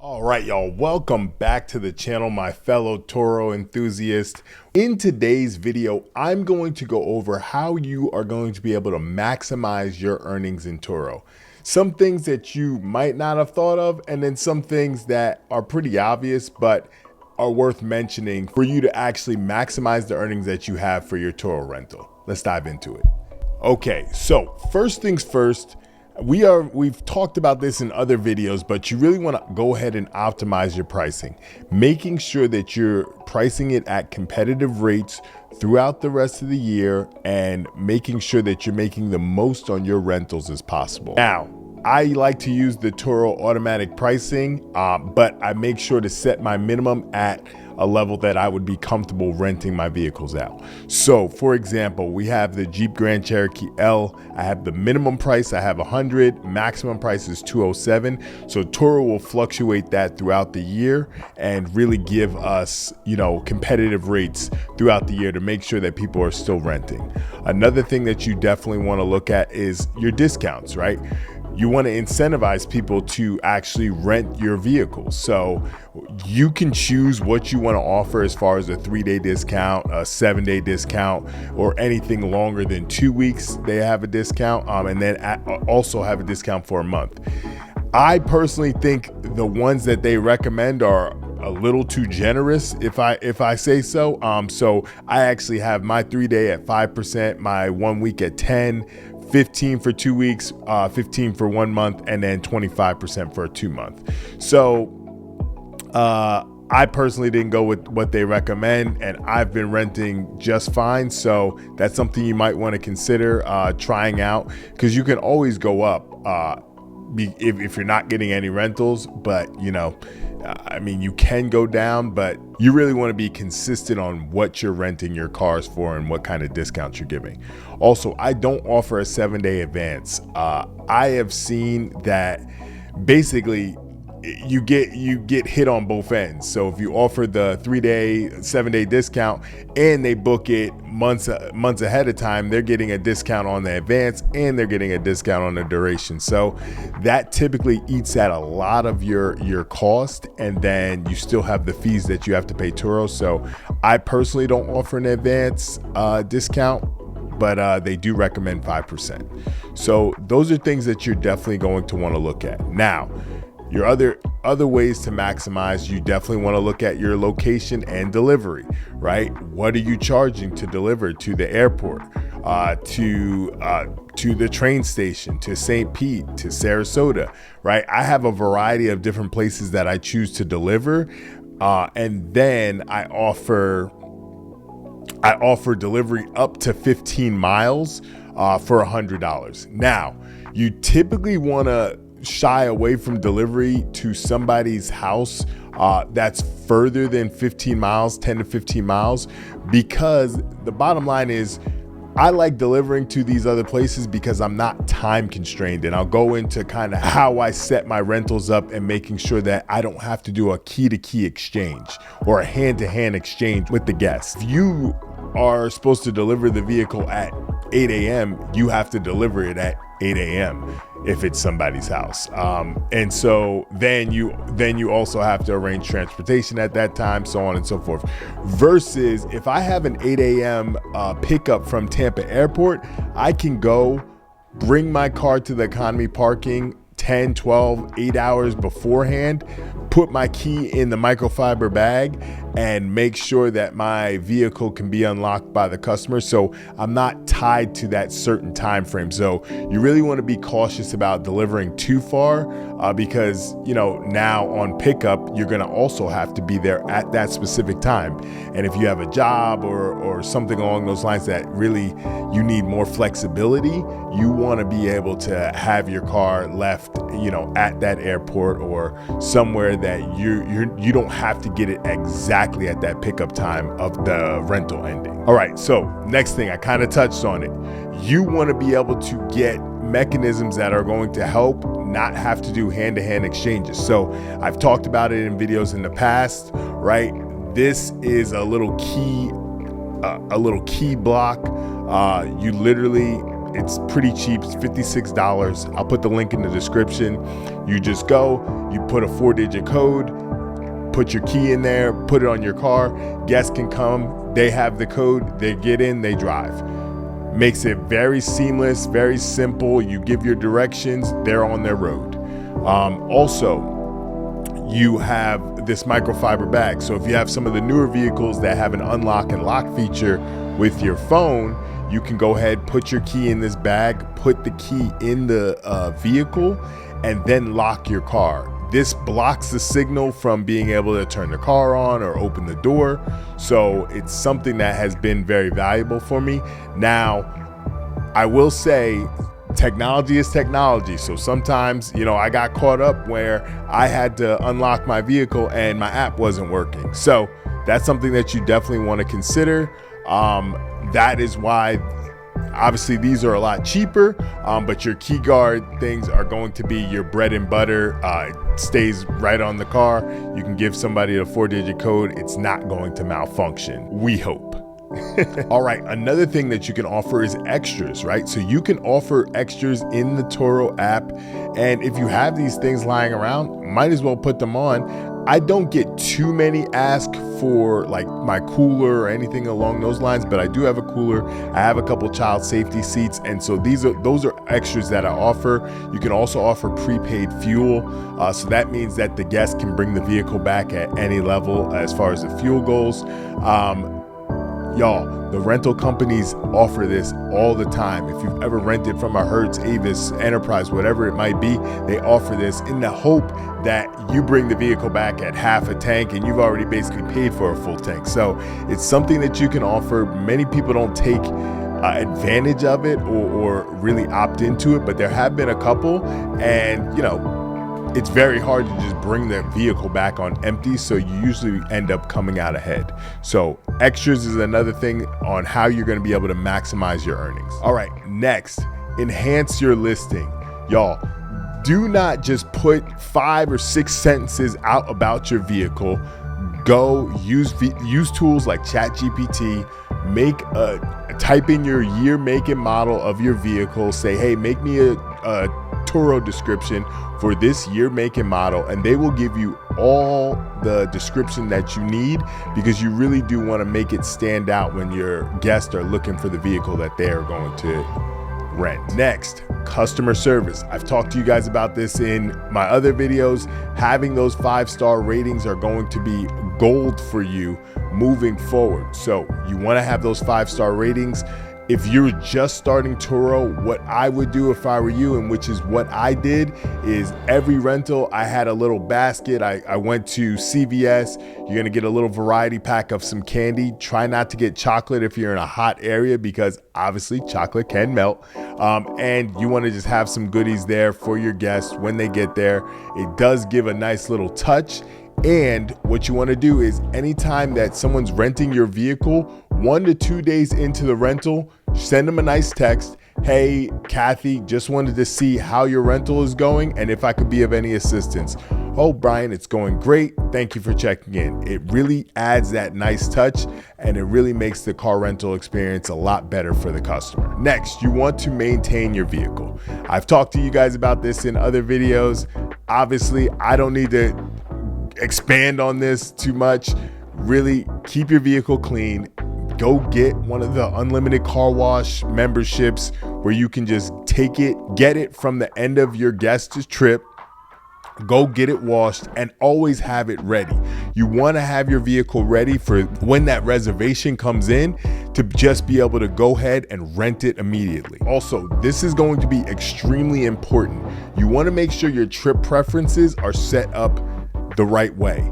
All right, y'all, welcome back to the channel, my fellow Turo enthusiast. In today's video, I'm going to go over how you are going to be able to maximize your earnings in Turo. Some things that you might not have thought of, and then some things that are pretty obvious, but are worth mentioning for you to actually maximize the earnings that you have for your Turo rental. Let's dive into it. Okay, so first things first, we've talked about this in other videos, but you really want to go ahead and optimize your pricing, making sure that you're pricing it at competitive rates throughout the rest of the year and making sure that you're making the most on your rentals as possible. Now, I like to use the Turo automatic pricing, but I make sure to set my minimum at a level that I would be comfortable renting my vehicles out. So for example, we have the Jeep Grand Cherokee L. I have the minimum price, I have 100, maximum price is 207. So Turo will fluctuate that throughout the year and really give us, competitive rates throughout the year to make sure that people are still renting. Another thing that you definitely want to look at is your discounts, right? You want to incentivize people to actually rent your vehicles. So you can choose what you want to offer as far as a 3-day discount, a 7-day discount, or anything longer than 2 weeks. They have a discount, and then also have a discount for a month. I personally think the ones that they recommend are a little too generous, if I say so. So I actually have my 3-day at 5%, my 1 week at 10, 15 for 2 weeks, 15 for 1 month, and then 25% for a 2 month. So I personally didn't go with what they recommend, and I've been renting just fine. So that's something you might want to consider trying out, because you can always go up if you're not getting any rentals, but you can go down, but you really want to be consistent on what you're renting your cars for and what kind of discounts you're giving. Also, I don't offer a 7-day advance. I have seen that basically you get hit on both ends. So if you offer the 3-day, 7-day discount and they book it months ahead of time, they're getting a discount on the advance and they're getting a discount on the duration. So that typically eats at a lot of your cost, and then you still have the fees that you have to pay Turo. So I personally don't offer an advance discount, but they do recommend 5%. So those are things that you're definitely going to want to look at. Now, your other ways to maximize, you definitely want to look at your location and delivery, right? What are you charging to deliver to the airport, to the train station, to St. Pete, to Sarasota, right? I have a variety of different places that I choose to deliver, and then I offer delivery up to 15 miles for $100. Now, you typically want to shy away from delivery to somebody's house that's further than 15 miles, 10 to 15 miles, because the bottom line is I like delivering to these other places because I'm not time constrained, and I'll go into kind of how I set my rentals up and making sure that I don't have to do a key-to-key exchange or a hand-to-hand exchange with the guest. If you are supposed to deliver the vehicle at 8 a.m., you have to deliver it at 8 a.m. if it's somebody's house. And so then you also have to arrange transportation at that time, so on and so forth. Versus if I have an 8 a.m. Pickup from Tampa Airport, I can go bring my car to the economy parking 10, 12, 8 hours beforehand, put my key in the microfiber bag, and make sure that my vehicle can be unlocked by the customer. So I'm not tied to that certain time frame. So you really want to be cautious about delivering too far, because now on pickup, you're going to also have to be there at that specific time. And if you have a job or something along those lines that really you need more flexibility, you want to be able to have your car left at that airport or somewhere that you don't have to get it exactly at that pickup time of the rental ending. All right, so next thing, I kind of touched on it. You want to be able to get mechanisms that are going to help not have to do hand-to-hand exchanges. So I've talked about it in videos in the past, right? This is a little key block. You literally It's pretty cheap. It's $56. I'll put the link in the description. You just go, you put a 4-digit code, put your key in there, put it on your car. Guests can come, they have the code, they get in, they drive. Makes it very seamless, very simple. You give your directions, they're on their road. Also, you have this microfiber bag. So if you have some of the newer vehicles that have an unlock and lock feature with your phone, you can go ahead, put your key in this bag, put the key in the vehicle, and then lock your car. This blocks the signal from being able to turn the car on or open the door. So it's something that has been very valuable for me. Now, I will say, technology is technology. So sometimes, I got caught up where I had to unlock my vehicle and my app wasn't working. So that's something that you definitely want to consider. That is why, obviously, these are a lot cheaper, but your key guard things are going to be your bread and butter. It stays right on the car. You can give somebody a 4-digit code. It's not going to malfunction, we hope. All right, another thing that you can offer is extras, right? So you can offer extras in the Turo app, and if you have these things lying around, might as well put them on. I don't get too many asked for like my cooler or anything along those lines, but I do have a cooler. I have a couple child safety seats, and so those are extras that I offer. You can also offer prepaid fuel, so that means that the guest can bring the vehicle back at any level as far as the fuel goes. Y'all, the rental companies offer this all the time. If you've ever rented from a Hertz, Avis, Enterprise, whatever it might be, they offer this in the hope that you bring the vehicle back at half a tank and you've already basically paid for a full tank. So it's something that you can offer. Many people don't take advantage of it or really opt into it, but there have been a couple, and it's very hard to just bring the vehicle back on empty, so you usually end up coming out ahead. So extras is another thing on how you're going to be able to maximize your earnings. All right, next, enhance your listing. Y'all, do not just put 5 or 6 sentences out about your vehicle. Go use tools like ChatGPT. Type in your year, make, and model of your vehicle. Say, hey, make me a Turo description for this year, make, and model, and they will give you all the description that you need, because you really do want to make it stand out when your guests are looking for the vehicle that they are going to rent. Next, customer service. I've talked to you guys about this in my other videos. Having those 5-star ratings are going to be gold for you moving forward. So you want to have those 5-star ratings. If you're just starting Turo, what I would do if I were you, and which is what I did, is every rental, I had a little basket. I went to CVS. You're gonna get a little variety pack of some candy. Try not to get chocolate if you're in a hot area, because obviously chocolate can melt. And you wanna just have some goodies there for your guests when they get there. It does give a nice little touch. And what you want to do is, anytime that someone's renting your vehicle, 1 to 2 days into the rental, send them a nice text. Hey, Kathy, just wanted to see how your rental is going and if I could be of any assistance. Oh, Brian, it's going great. Thank you for checking in. It really adds that nice touch, and it really makes the car rental experience a lot better for the customer. Next, you want to maintain your vehicle. I've talked to you guys about this in other videos. Obviously, I don't need to expand on this too much. Really, keep your vehicle clean. Go get one of the unlimited car wash memberships where you can just get it from the end of your guest's trip. Go get it washed, and always have it ready. You want to have your vehicle ready for when that reservation comes in, to just be able to go ahead and rent it immediately. Also, this is going to be extremely important. You want to make sure your trip preferences are set up the right way.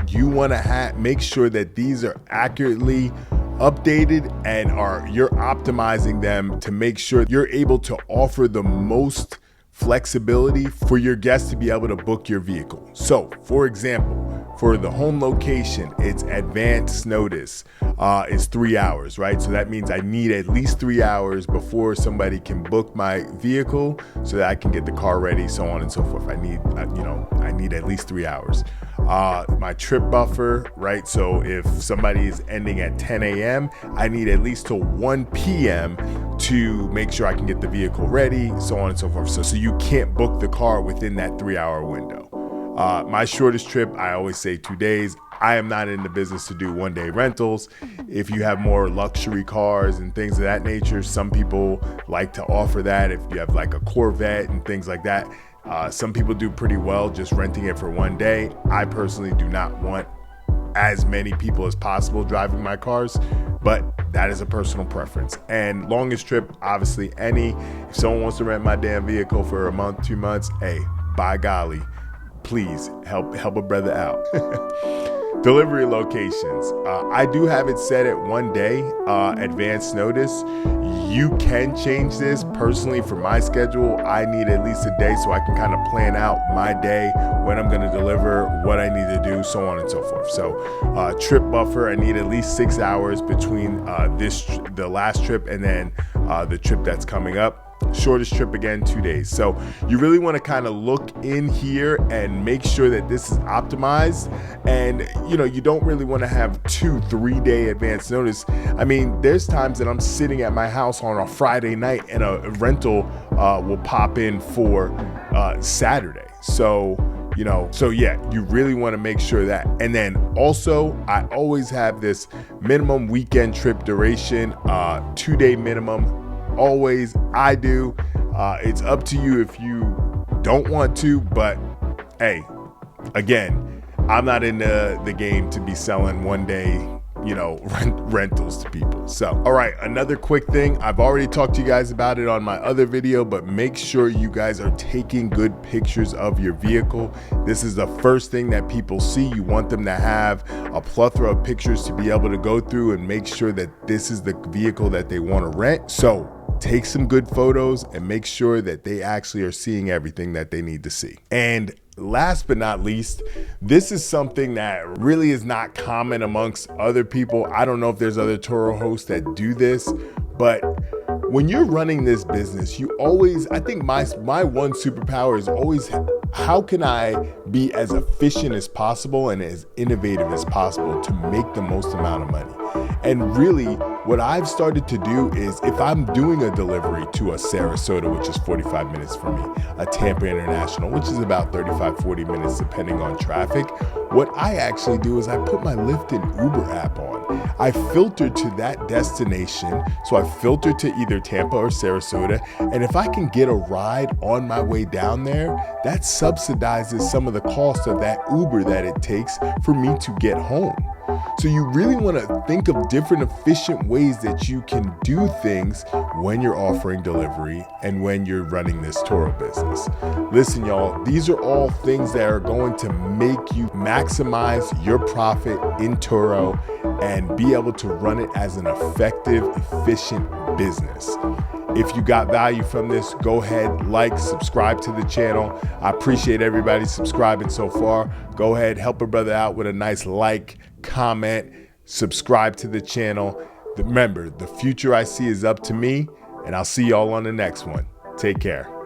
You want to make sure that these are accurately updated and you're optimizing them to make sure you're able to offer the most flexibility for your guests to be able to book your vehicle. So, for example, for the home location, it's advance notice is 3 hours, right? So that means I need at least 3 hours before somebody can book my vehicle so that I can get the car ready, so on and so forth. I need at least 3 hours. My trip buffer, right? So if somebody is ending at 10 a.m., I need at least till 1 p.m. to make sure I can get the vehicle ready, so on and so forth. So you can't book the car within that 3-hour window. My shortest trip, I always say 2 days. I am not in the business to do 1-day rentals. If you have more luxury cars and things of that nature, some people like to offer that. If you have like a Corvette and things like that, some people do pretty well just renting it for 1 day. I personally do not want as many people as possible driving my cars, but that is a personal preference. And longest trip, obviously if someone wants to rent my damn vehicle for a month, 2 months, hey, by golly, please help a brother out. Delivery locations. I do have it set at 1 day advance notice. You can change this. Personally, for my schedule, I need at least a day so I can kind of plan out my day, when I'm going to deliver, what I need to do, so on and so forth. So trip buffer, I need at least 6 hours between the last trip and then the trip that's coming up. Shortest trip, again, 2 days. So you really want to kind of look in here and make sure that this is optimized. And you don't really want to have 2-3 day advance notice. I mean, there's times that I'm sitting at my house on a Friday night and a rental will pop in for Saturday. So yeah, you really want to make sure that. And then also, I always have this minimum weekend trip duration, 2-day minimum. Always, I do. It's up to you if you don't want to, but hey, again, I'm not in the game to be selling 1 day, rentals to people. So, all right, another quick thing. I've already talked to you guys about it on my other video, but make sure you guys are taking good pictures of your vehicle. This is the first thing that people see. You want them to have a plethora of pictures to be able to go through and make sure that this is the vehicle that they want to rent. So take some good photos and make sure that they actually are seeing everything that they need to see. And last but not least, this is something that really is not common amongst other people. I don't know if there's other Turo hosts that do this, but when you're running this business, you always, I think my one superpower is always, how can I be as efficient as possible and as innovative as possible to make the most amount of money? And really, what I've started to do is, if I'm doing a delivery to a Sarasota, which is 45 minutes for me, a Tampa International, which is about 35-40 minutes depending on traffic, what I actually do is I put my Lyft and Uber app on. I filter to that destination. So I filter to either Tampa or Sarasota. And if I can get a ride on my way down there, that subsidizes some of the cost of that Uber that it takes for me to get home. So you really want to think of different efficient ways that you can do things when you're offering delivery and when you're running this Turo business. Listen, y'all, these are all things that are going to make you maximize your profit in Turo and be able to run it as an effective, efficient business. If you got value from this, go ahead, like, subscribe to the channel. I appreciate everybody subscribing so far. Go ahead, help a brother out with a nice like, comment, subscribe to the channel. Remember, the future I see is up to me, and I'll see y'all on the next one. Take care.